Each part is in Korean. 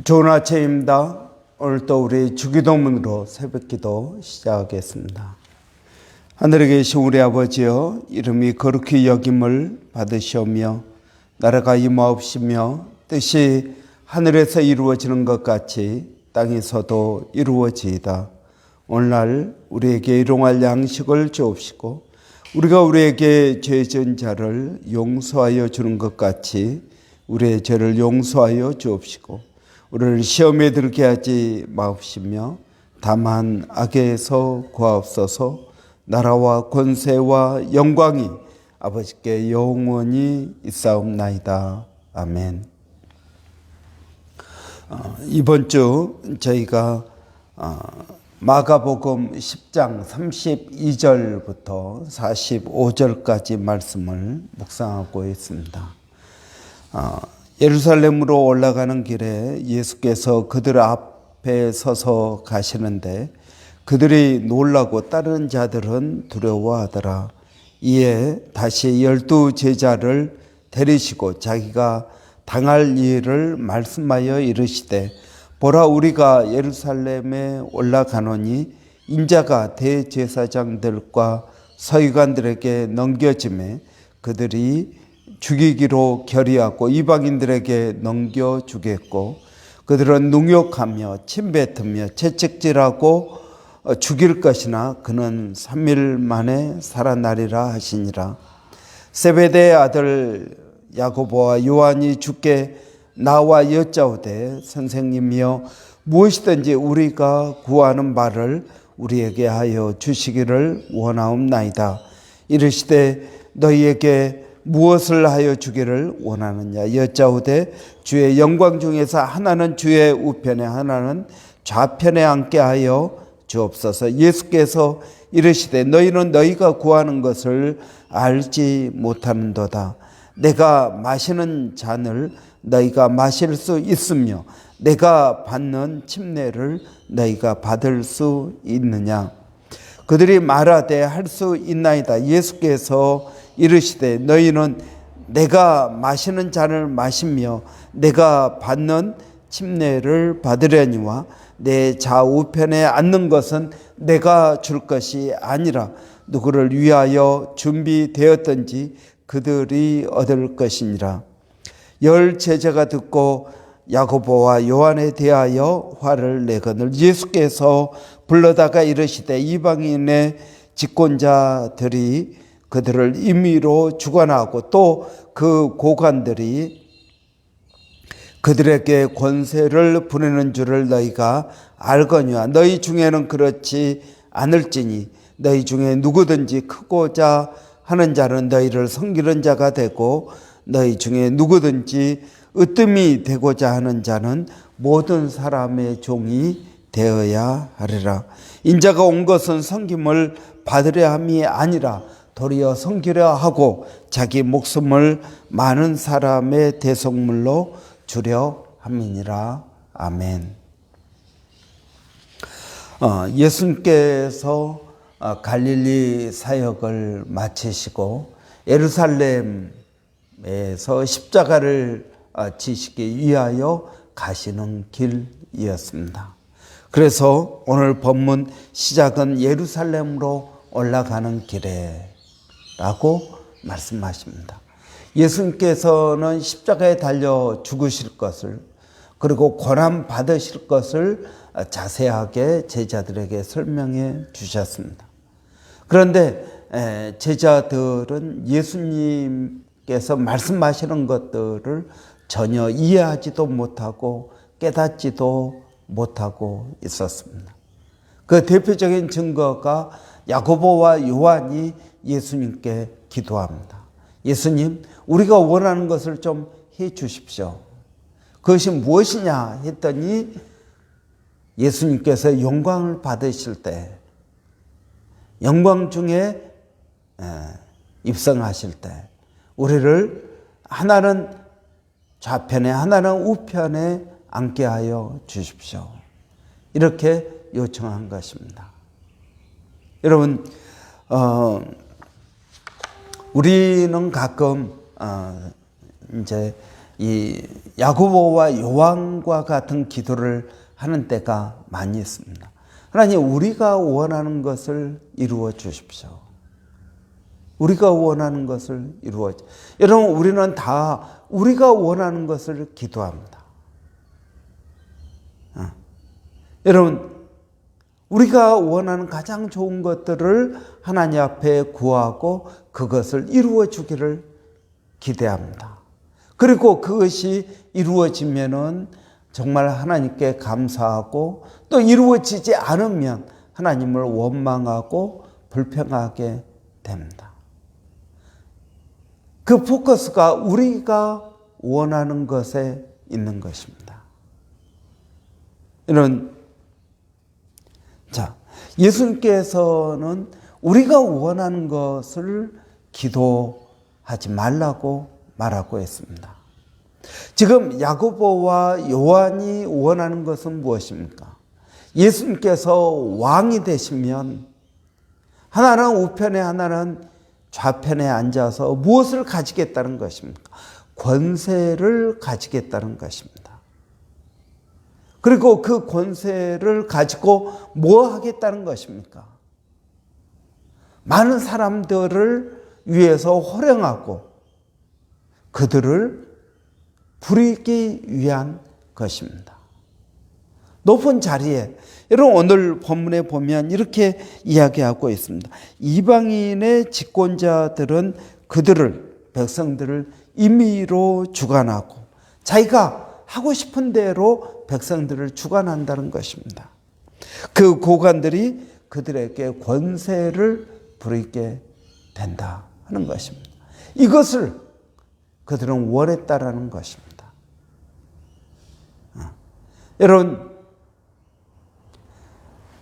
좋은 아침입니다. 오늘 또 우리 주기도문으로 새벽기도 시작하겠습니다. 하늘에 계신 우리 아버지여, 이름이 거룩히 여김을 받으시오며 나라가 임하옵시며 뜻이 하늘에서 이루어지는 것 같이 땅에서도 이루어지이다. 오늘날 우리에게 일용할 양식을 주옵시고 우리가 우리에게 죄 지은 자를 용서하여 주는 것 같이 우리의 죄를 용서하여 주옵시고 우리를 시험에 들게 하지 마옵시며 다만 악에서 구하옵소서. 나라와 권세와 영광이 아버지께 영원히 있사옵나이다. 아멘. 이번 주 저희가 마가복음 10장 32절부터 45절까지 말씀을 묵상하고 있습니다. 예루살렘으로 올라가는 길에 예수께서 그들 앞에 서서 가시는데 그들이 놀라고 따르는 자들은 두려워하더라. 이에 다시 12 제자를 데리시고 자기가 당할 일을 말씀하여 이르시되 보라, 우리가 예루살렘에 올라가노니 인자가 대제사장들과 서기관들에게 넘겨지매 그들이 죽이기로 결의하고 이방인들에게 넘겨주겠고 그들은 능욕하며 침뱉으며 채찍질하고 죽일 것이나 그는 3일 만에 살아나리라 하시니라. 세베대의 아들 야고보와 요한이 주께 나와 여짜오되 선생님이여, 무엇이든지 우리가 구하는 바를 우리에게 하여 주시기를 원하옵나이다. 이르시되 너희에게 무엇을 하여 주기를 원하느냐 여짜오되 주의 영광 중에서 하나는 주의 우편에 하나는 좌편에 앉게 하여 주옵소서. 예수께서 이르시되 너희는 너희가 구하는 것을 알지 못하는도다. 내가 마시는 잔을 너희가 마실 수 있으며 내가 받는 침례를 너희가 받을 수 있느냐. 그들이 말하되 할 수 있나이다. 예수께서 이르시되 너희는 내가 마시는 잔을 마시며 내가 받는 침례를 받으려니와 내 좌우편에 앉는 것은 내가 줄 것이 아니라 누구를 위하여 준비되었든지 그들이 얻을 것이니라. 10 제자가 듣고 야고보와 요한에 대하여 화를 내거늘 예수께서 불러다가 이르시되 이방인의 집권자들이 그들을 임의로 주관하고 또 그 고관들이 그들에게 권세를 부리는 줄을 너희가 알거니와 너희 중에는 그렇지 않을지니 너희 중에 누구든지 크고자 하는 자는 너희를 섬기는 자가 되고 너희 중에 누구든지 으뜸이 되고자 하는 자는 모든 사람의 종이 되어야 하리라. 인자가 온 것은 섬김을 받으려 함이 아니라 도리어 섬기려 하고 자기 목숨을 많은 사람의 대속물로 주려 함이니라. 아멘. 예수님께서 갈릴리 사역을 마치시고 예루살렘에서 십자가를 지시기 위하여 가시는 길이었습니다. 그래서 오늘 본문 시작은 예루살렘으로 올라가는 길에 라고 말씀하십니다. 예수님께서는 십자가에 달려 죽으실 것을 그리고 고난 받으실 것을 자세하게 제자들에게 설명해 주셨습니다. 그런데 제자들은 예수님께서 말씀하시는 것들을 전혀 이해하지도 못하고 깨닫지도 못하고 있었습니다. 그 대표적인 증거가 야고보와 요한이 예수님께 기도합니다. 예수님, 우리가 원하는 것을 좀 해 주십시오. 그것이 무엇이냐 했더니 예수님께서 영광을 받으실 때, 영광 중에 입성하실 때 우리를 하나는 좌편에 하나는 우편에 앉게 하여 주십시오. 이렇게 요청한 것입니다. 여러분, 우리는 가끔 이제 이 야고보와 요한과 같은 기도를 하는 때가 많이 있습니다. 하나님, 우리가 원하는 것을 이루어 주십시오. 우리가 원하는 것을 이루어 주십시오. 여러분, 우리는 다 우리가 원하는 것을 기도합니다. 여러분, 우리가 원하는 가장 좋은 것들을 하나님 앞에 구하고 그것을 이루어 주기를 기대합니다. 그리고 그것이 이루어지면은 정말 하나님께 감사하고, 또 이루어지지 않으면 하나님을 원망하고 불평하게 됩니다. 그 포커스가 우리가 원하는 것에 있는 것입니다. 예수님께서는 우리가 원하는 것을 기도하지 말라고 말하고 있습니다. 지금 야고보와 요한이 원하는 것은 무엇입니까? 예수님께서 왕이 되시면 하나는 우편에 하나는 좌편에 앉아서 무엇을 가지겠다는 것입니까? 권세를 가지겠다는 것입니다. 그리고 그 권세를 가지고 뭐 하겠다는 것입니까? 많은 사람들을 위해서 호령하고 그들을 부리기 위한 것입니다. 높은 자리에, 여러분 오늘 본문에 보면 이렇게 이야기하고 있습니다. 이방인의 집권자들은 그들을, 백성들을 임의로 주관하고 자기가 하고 싶은 대로 백성들을 주관한다는 것입니다. 그 고관들이 그들에게 권세를 부리게 된다 하는 것입니다. 이것을 그들은 원했다라는 것입니다. 여러분,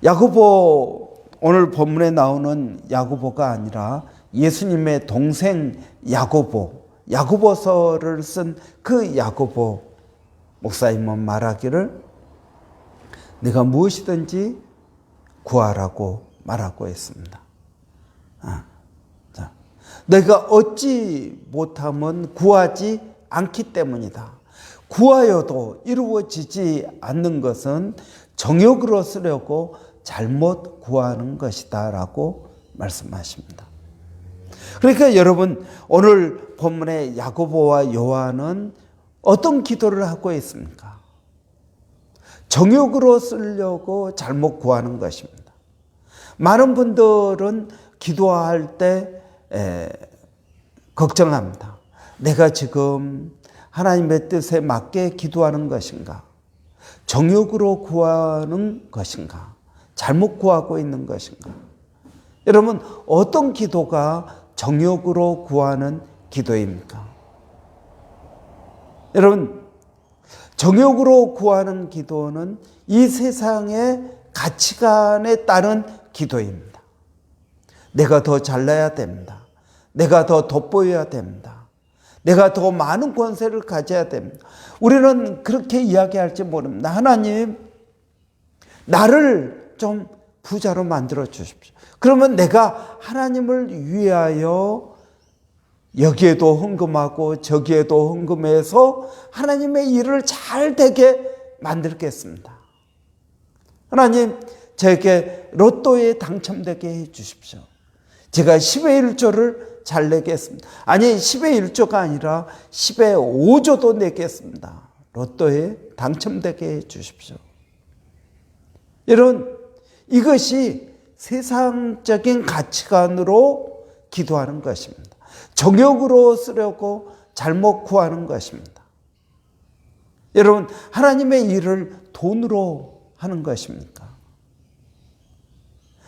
야고보, 오늘 본문에 나오는 야고보가 아니라 예수님의 동생 야고보, 야고보서를 쓴 그 야고보 목사님은 말하기를 네가 무엇이든지 구하라고 말하고 있습니다. 내가 얻지 못하면 구하지 않기 때문이다. 구하여도 이루어지지 않는 것은 정욕으로 쓰려고 잘못 구하는 것이다 라고 말씀하십니다. 그러니까 여러분, 오늘 본문의 야고보와 요한은 어떤 기도를 하고 있습니까? 정욕으로 쓰려고 잘못 구하는 것입니다. 많은 분들은 기도할 때 걱정합니다. 내가 지금 하나님의 뜻에 맞게 기도하는 것인가? 정욕으로 구하는 것인가? 잘못 구하고 있는 것인가? 여러분, 어떤 기도가 정욕으로 구하는 기도입니까? 여러분, 정욕으로 구하는 기도는 이 세상의 가치관에 따른 기도입니다. 내가 더 잘나야 됩니다. 내가 더 돋보여야 됩니다. 내가 더 많은 권세를 가져야 됩니다. 우리는 그렇게 이야기할지 모릅니다. 하나님, 나를 좀 부자로 만들어 주십시오. 그러면 내가 하나님을 위하여 여기에도 헌금하고 저기에도 헌금해서 하나님의 일을 잘 되게 만들겠습니다. 하나님, 제게 로또에 당첨되게 해 주십시오. 제가 10의 1조를 잘 내겠습니다. 아니, 10의 1조가 아니라 10의 5조도 내겠습니다. 로또에 당첨되게 해 주십시오. 여러분, 이것이 세상적인 가치관으로 기도하는 것입니다. 정욕으로 쓰려고 잘못 구하는 것입니다. 여러분, 하나님의 일을 돈으로 하는 것입니까?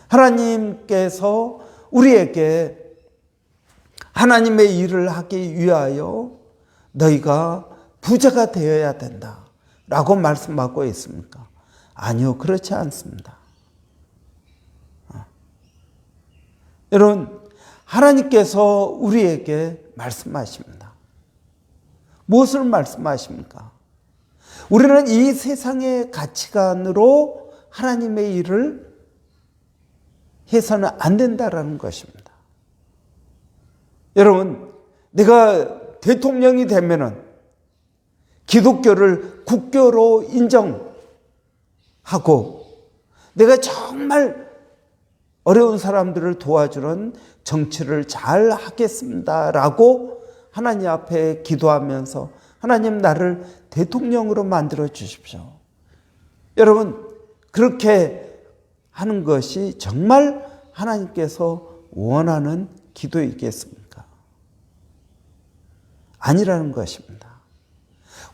하나님께서 우리에게 하나님의 일을 하기 위하여 너희가 부자가 되어야 된다 라고 말씀하고 있습니까? 아니요, 그렇지 않습니다. 여러분, 하나님께서 우리에게 말씀하십니다. 무엇을 말씀하십니까? 우리는 이 세상의 가치관으로 하나님의 일을 해서는 안 된다라는 것입니다. 여러분, 내가 대통령이 되면은 기독교를 국교로 인정하고 내가 정말 어려운 사람들을 도와주는 정치를 잘 하겠습니다라고 하나님 앞에 기도하면서 하나님 나를 대통령으로 만들어 주십시오. 여러분, 그렇게 하는 것이 정말 하나님께서 원하는 기도이겠습니까? 아니라는 것입니다.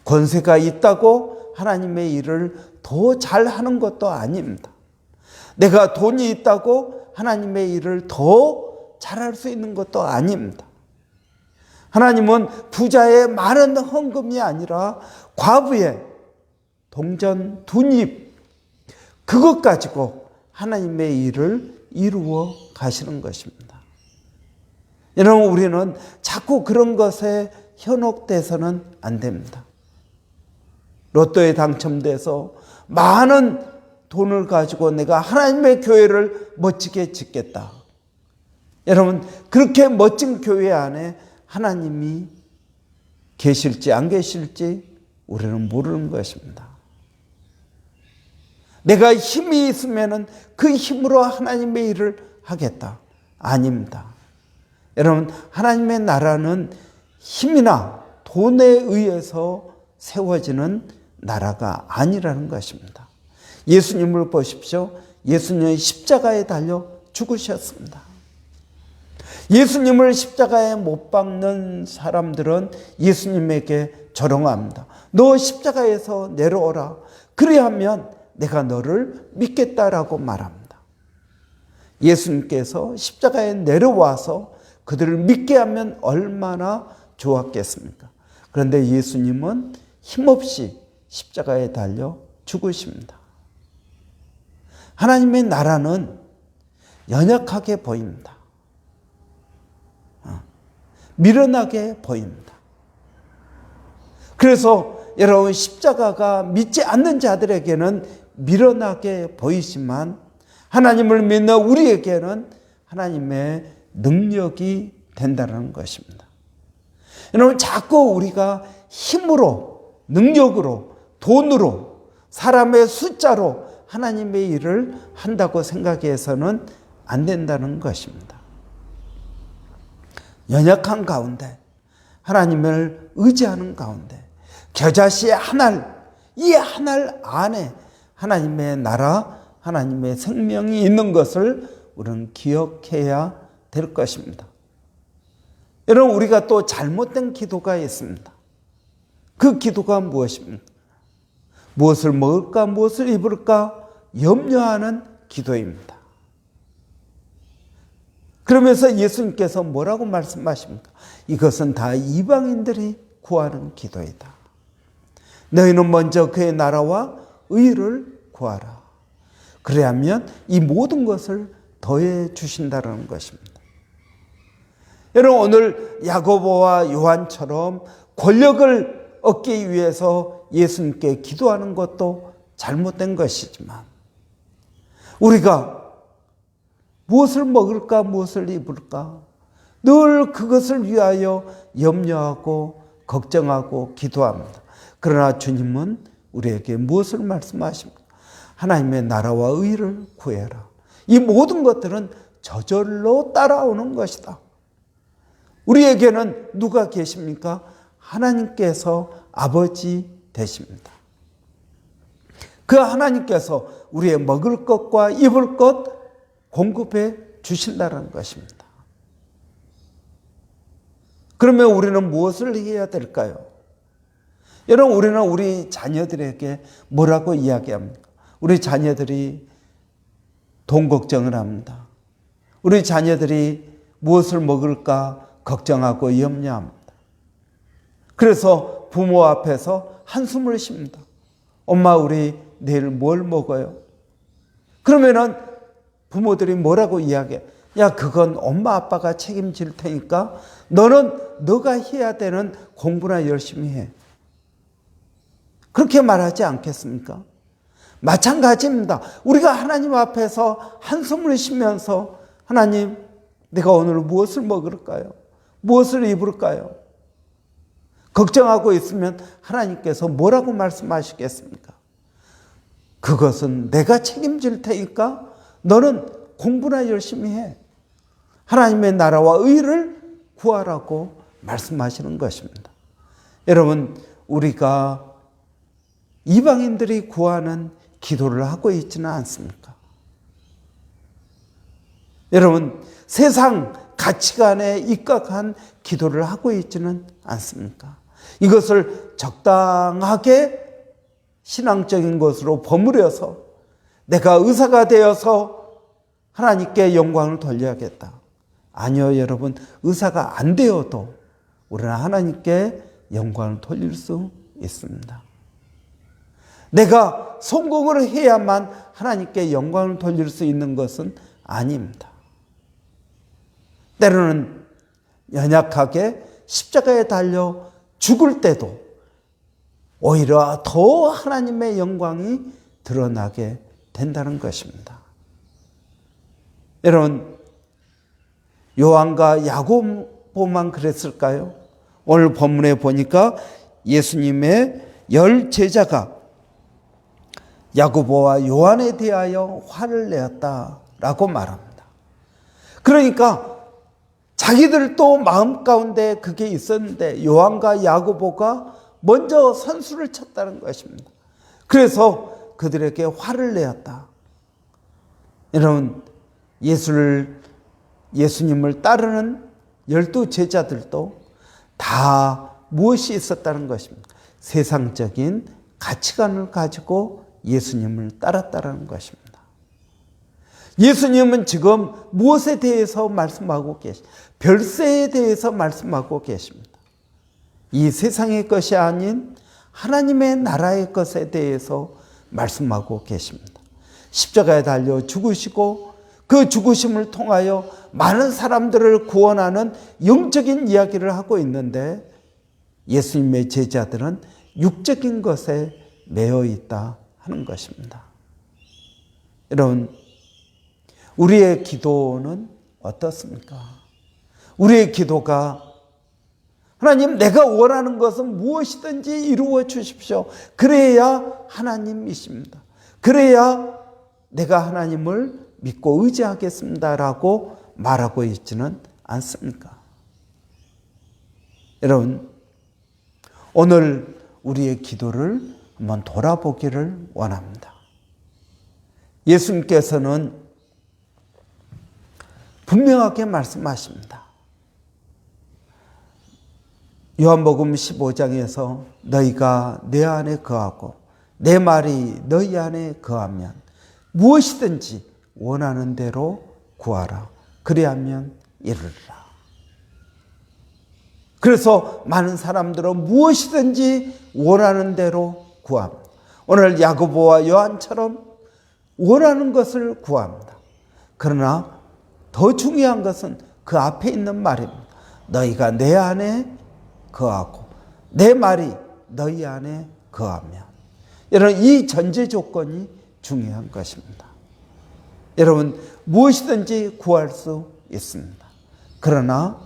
권세가 있다고 하나님의 일을 더 잘하는 것도 아닙니다. 내가 돈이 있다고 하나님의 일을 더 잘할 수 있는 것도 아닙니다. 하나님은 부자의 많은 헌금이 아니라 과부의 동전 둔입, 그것 가지고 하나님의 일을 이루어 가시는 것입니다. 여러분, 우리는 자꾸 그런 것에 현혹돼서는 안 됩니다. 로또에 당첨돼서 많은 돈을 가지고 내가 하나님의 교회를 멋지게 짓겠다. 여러분, 그렇게 멋진 교회 안에 하나님이 계실지 안 계실지 우리는 모르는 것입니다. 내가 힘이 있으면 그 힘으로 하나님의 일을 하겠다. 아닙니다. 여러분, 하나님의 나라는 힘이나 돈에 의해서 세워지는 나라가 아니라는 것입니다. 예수님을 보십시오. 예수님은 십자가에 달려 죽으셨습니다. 예수님을 십자가에 못 박는 사람들은 예수님에게 조롱합니다. 너 십자가에서 내려오라. 그리하면 내가 너를 믿겠다라고 말합니다. 예수님께서 십자가에 내려와서 그들을 믿게 하면 얼마나 좋았겠습니까? 그런데 예수님은 힘없이 십자가에 달려 죽으십니다. 하나님의 나라는 연약하게 보입니다. 미련하게 보입니다. 그래서 여러분, 십자가가 믿지 않는 자들에게는 미련하게 보이지만 하나님을 믿는 우리에게는 하나님의 능력이 된다는 것입니다. 여러분, 자꾸 우리가 힘으로, 능력으로, 돈으로, 사람의 숫자로 하나님의 일을 한다고 생각해서는 안 된다는 것입니다. 연약한 가운데, 하나님을 의지하는 가운데, 겨자씨 한 알, 이 한 알 안에 하나님의 나라, 하나님의 생명이 있는 것을 우리는 기억해야 될 것입니다. 여러분, 우리가 또 잘못된 기도가 있습니다. 그 기도가 무엇입니까? 무엇을 먹을까, 무엇을 입을까 염려하는 기도입니다. 그러면서 예수님께서 뭐라고 말씀하십니까? 이것은 다 이방인들이 구하는 기도이다. 너희는 먼저 그의 나라와 의를 구하라. 그래야면 이 모든 것을 더해 주신다는 것입니다. 여러분, 오늘 야고보와 요한처럼 권력을 얻기 위해서 예수님께 기도하는 것도 잘못된 것이지만 우리가 무엇을 먹을까, 무엇을 입을까 늘 그것을 위하여 염려하고 걱정하고 기도합니다. 그러나 주님은 우리에게 무엇을 말씀하십니까? 하나님의 나라와 의를 구해라. 이 모든 것들은 저절로 따라오는 것이다. 우리에게는 누가 계십니까? 하나님께서 아버지 되십니다. 그 하나님께서 우리의 먹을 것과 입을 것 공급해 주신다는 것입니다. 그러면 우리는 무엇을 해야 될까요? 여러분, 우리는 우리 자녀들에게 뭐라고 이야기합니까? 우리 자녀들이 돈 걱정을 합니다. 우리 자녀들이 무엇을 먹을까 걱정하고 염려합니다. 그래서 부모 앞에서 한숨을 쉽니다. 엄마, 우리 내일 뭘 먹어요? 그러면은 부모들이 뭐라고 이야기해? 야, 그건 엄마 아빠가 책임질 테니까 너는 너가 해야 되는 공부나 열심히 해. 그렇게 말하지 않겠습니까? 마찬가지입니다. 우리가 하나님 앞에서 한숨을 쉬면서 하나님, 내가 오늘 무엇을 먹을까요? 무엇을 입을까요? 걱정하고 있으면 하나님께서 뭐라고 말씀하시겠습니까? 그것은 내가 책임질 테니까 너는 공부나 열심히 해. 하나님의 나라와 의를 구하라고 말씀하시는 것입니다. 여러분, 우리가 이방인들이 구하는 기도를 하고 있지는 않습니까? 여러분, 세상 가치관에 입각한 기도를 하고 있지는 않습니까? 이것을 적당하게 신앙적인 것으로 버무려서 내가 의사가 되어서 하나님께 영광을 돌려야겠다. 아니요, 여러분, 의사가 안 되어도 우리는 하나님께 영광을 돌릴 수 있습니다. 내가 성공을 해야만 하나님께 영광을 돌릴 수 있는 것은 아닙니다. 때로는 연약하게 십자가에 달려 죽을 때도 오히려 더 하나님의 영광이 드러나게 된다는 것입니다. 여러분, 요한과 야고보만 그랬을까요? 오늘 본문에 보니까 예수님의 10제자가 야고보와 요한에 대하여 화를 내었다라고 말합니다. 그러니까 자기들도 마음 가운데 그게 있었는데 요한과 야고보가 먼저 선수를 쳤다는 것입니다. 그래서 그들에게 화를 내었다. 여러분, 예수님을 따르는 12제자들도 다 무엇이 있었다는 것입니다. 세상적인 가치관을 가지고 예수님을 따랐다는 것입니다. 예수님은 지금 무엇에 대해서 말씀하고 별세에 대해서 말씀하고 계십니다. 이 세상의 것이 아닌 하나님의 나라의 것에 대해서 말씀하고 계십니다. 십자가에 달려 죽으시고 그 죽으심을 통하여 많은 사람들을 구원하는 영적인 이야기를 하고 있는데 예수님의 제자들은 육적인 것에 매여 있다 하는 것입니다. 여러분, 우리의 기도는 어떻습니까? 우리의 기도가 하나님, 내가 원하는 것은 무엇이든지 이루어 주십시오. 그래야 하나님이십니다. 그래야 내가 하나님을 믿고 의지하겠습니다라고 말하고 있지는 않습니까? 여러분, 오늘 우리의 기도를 한번 돌아보기를 원합니다. 예수님께서는 분명하게 말씀하십니다. 요한복음 15장에서 너희가 내 안에 거하고 내 말이 너희 안에 거하면 무엇이든지 원하는 대로 구하라. 그리하면 이루리라. 그래서 많은 사람들은 무엇이든지 원하는 대로 구합니다. 오늘 야고보와 요한처럼 원하는 것을 구합니다. 그러나 더 중요한 것은 그 앞에 있는 말입니다. 너희가 내 안에 거하고 내 말이 너희 안에 거하면. 여러분, 이 전제 조건이 중요한 것입니다. 여러분, 무엇이든지 구할 수 있습니다. 그러나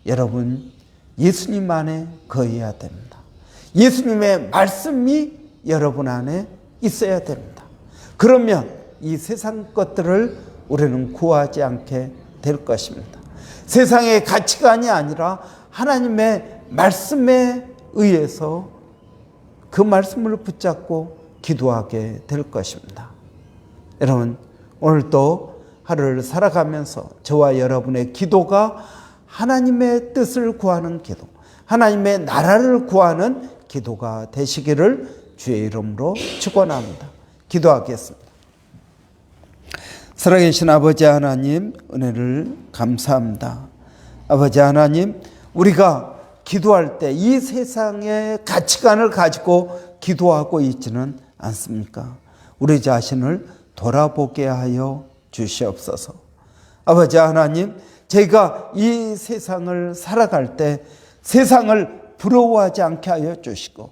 여러분, 예수님 안에 거해야 됩니다. 예수님의 말씀이 여러분 안에 있어야 됩니다. 그러면 이 세상 것들을 우리는 구하지 않게 될 것입니다. 세상의 가치관이 아니라 하나님의 말씀에 의해서 그 말씀을 붙잡고 기도하게 될 것입니다. 여러분, 오늘도 하루를 살아가면서 저와 여러분의 기도가 하나님의 뜻을 구하는 기도, 하나님의 나라를 구하는 기도가 되시기를 주의 이름으로 축원합니다. 기도하겠습니다. 살아계신 아버지 하나님, 은혜를 감사합니다. 아버지 하나님, 우리가 기도할 때 이 세상의 가치관을 가지고 기도하고 있지는 않습니까? 우리 자신을 돌아보게 하여 주시옵소서. 아버지 하나님, 저희가 이 세상을 살아갈 때 세상을 부러워하지 않게 하여 주시고,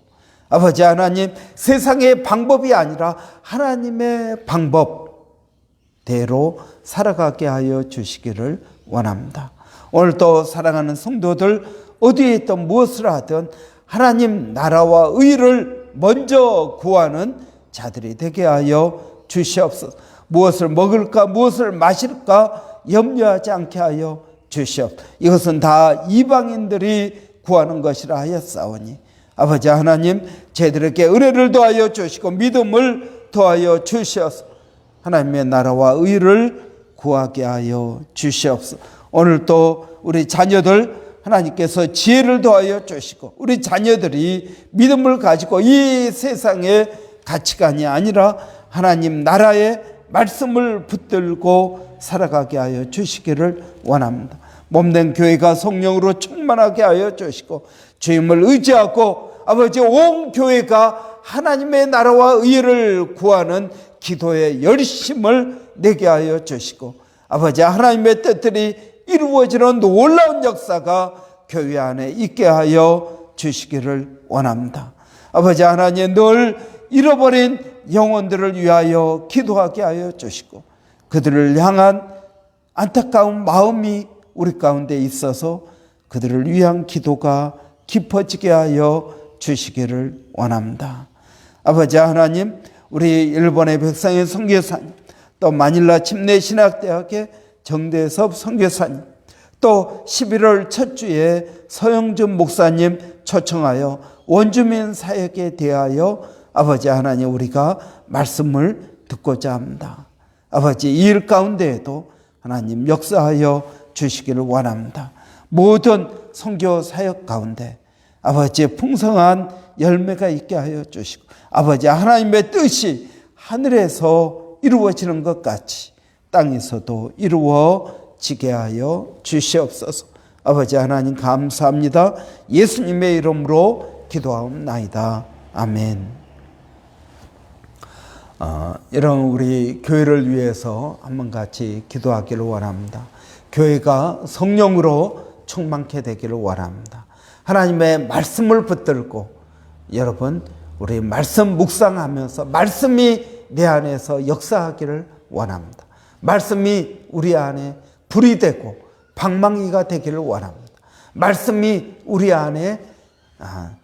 아버지 하나님, 세상의 방법이 아니라 하나님의 방법대로 살아가게 하여 주시기를 원합니다. 오늘도 사랑하는 성도들, 어디에 있든 무엇을 하든 하나님 나라와 의를 먼저 구하는 자들이 되게 하여 주시옵소서. 무엇을 먹을까 무엇을 마실까 염려하지 않게 하여 주시옵소서. 이것은 다 이방인들이 구하는 것이라 하였사오니 아버지 하나님 저희들에게 은혜를 더하여 주시고 믿음을 더하여 주시옵소서. 하나님의 나라와 의를 구하게 하여 주시옵소서. 오늘 또 우리 자녀들 하나님께서 지혜를 더하여 주시고 우리 자녀들이 믿음을 가지고 이 세상의 가치관이 아니라 하나님 나라의 말씀을 붙들고 살아가게 하여 주시기를 원합니다. 몸된 교회가 성령으로 충만하게 하여 주시고 주님을 의지하고 아버지 온 교회가 하나님의 나라와 의를 구하는 기도의 열심을 내게 하여 주시고 아버지 하나님의 뜻들이 이루어지는 놀라운 역사가 교회 안에 있게 하여 주시기를 원합니다. 아버지 하나님 늘 잃어버린 영혼들을 위하여 기도하게 하여 주시고 그들을 향한 안타까운 마음이 우리 가운데 있어서 그들을 위한 기도가 깊어지게 하여 주시기를 원합니다. 아버지 하나님 우리 일본의 백상의 선교사님 또 마닐라 침례신학대학의 정대섭 선교사님 또 11월 첫 주에 서영준 목사님 초청하여 원주민 사역에 대하여 아버지 하나님 우리가 말씀을 듣고자 합니다. 아버지 이 일 가운데에도 하나님 역사하여 주시기를 원합니다. 모든 선교 사역 가운데 아버지의 풍성한 열매가 있게 하여 주시고 아버지 하나님의 뜻이 하늘에서 이루어지는 것 같이 땅에서도 이루어지게 하여 주시옵소서. 아버지 하나님 감사합니다. 예수님의 이름으로 기도하옵나이다. 아멘. 여러분 우리 교회를 위해서 한번 같이 기도하기를 원합니다. 교회가 성령으로 충만케 되기를 원합니다. 하나님의 말씀을 붙들고 여러분 우리 말씀 묵상하면서 말씀이 내 안에서 역사하기를 원합니다. 말씀이 우리 안에 불이 되고 방망이가 되기를 원합니다. 말씀이 우리 안에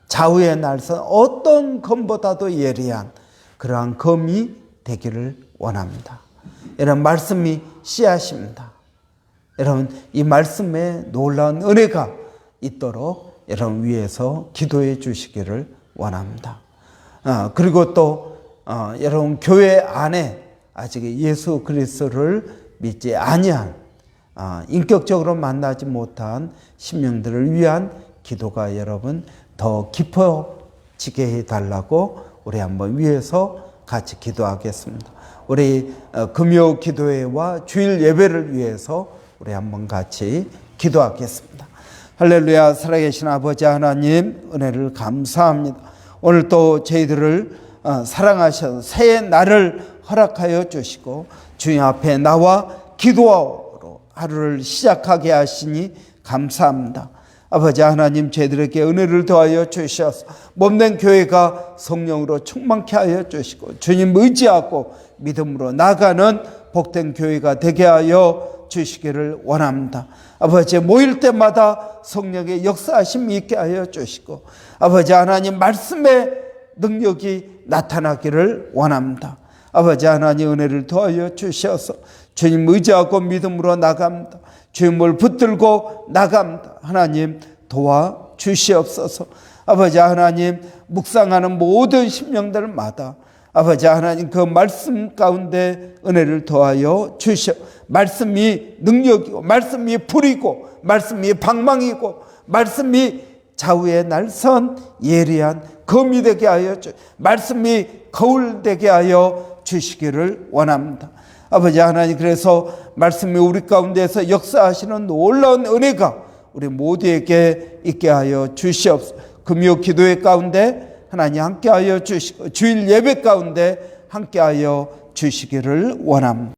좌우의 날선 어떤 검보다도 예리한 그러한 검이 되기를 원합니다. 여러분 말씀이 씨앗입니다. 여러분 이 말씀에 놀라운 은혜가 있도록 여러분 위해서 기도해 주시기를 원합니다. 그리고 또 여러분 교회 안에 아직 예수 그리스도를 믿지 아니한 인격적으로 만나지 못한 심령들을 위한 기도가 여러분 더 깊어지게 해달라고 우리 한번 위해서 같이 기도하겠습니다. 우리 금요 기도회와 주일 예배를 위해서 우리 한번 같이 기도하겠습니다. 할렐루야. 살아계신 아버지 하나님 은혜를 감사합니다. 오늘 또 저희들을 사랑하셔서 새해 날을 허락하여 주시고 주님 앞에 나와 기도로 하루를 시작하게 하시니 감사합니다. 아버지 하나님 저희들에게 은혜를 더하여 주셔서 몸된 교회가 성령으로 충만케 하여 주시고 주님 의지하고 믿음으로 나가는 복된 교회가 되게 하여 주시기를 원합니다. 아버지 모일 때마다 성령의 역사하심이 있게 하여 주시고 아버지 하나님 말씀의 능력이 나타나기를 원합니다. 아버지 하나님 은혜를 더하여 주셔서 주님 의지하고 믿음으로 나갑니다. 주님을 붙들고 나갑니다. 하나님 도와 주시옵소서. 아버지 하나님 묵상하는 모든 심령들마다 아버지 하나님 그 말씀 가운데 은혜를 더하여 주시오. 말씀이 능력이고 말씀이 불이고 말씀이 방망이고 말씀이 좌우의 날선 예리한 검이 되게 하여 말씀이 거울 되게 하여 주시기를 원합니다. 아버지 하나님 그래서 말씀이 우리 가운데서 역사하시는 놀라운 은혜가 우리 모두에게 있게 하여 주시옵소서. 금요 기도회 가운데 하나님 함께하여 주시고 주일 예배 가운데 함께하여 주시기를 원합니다.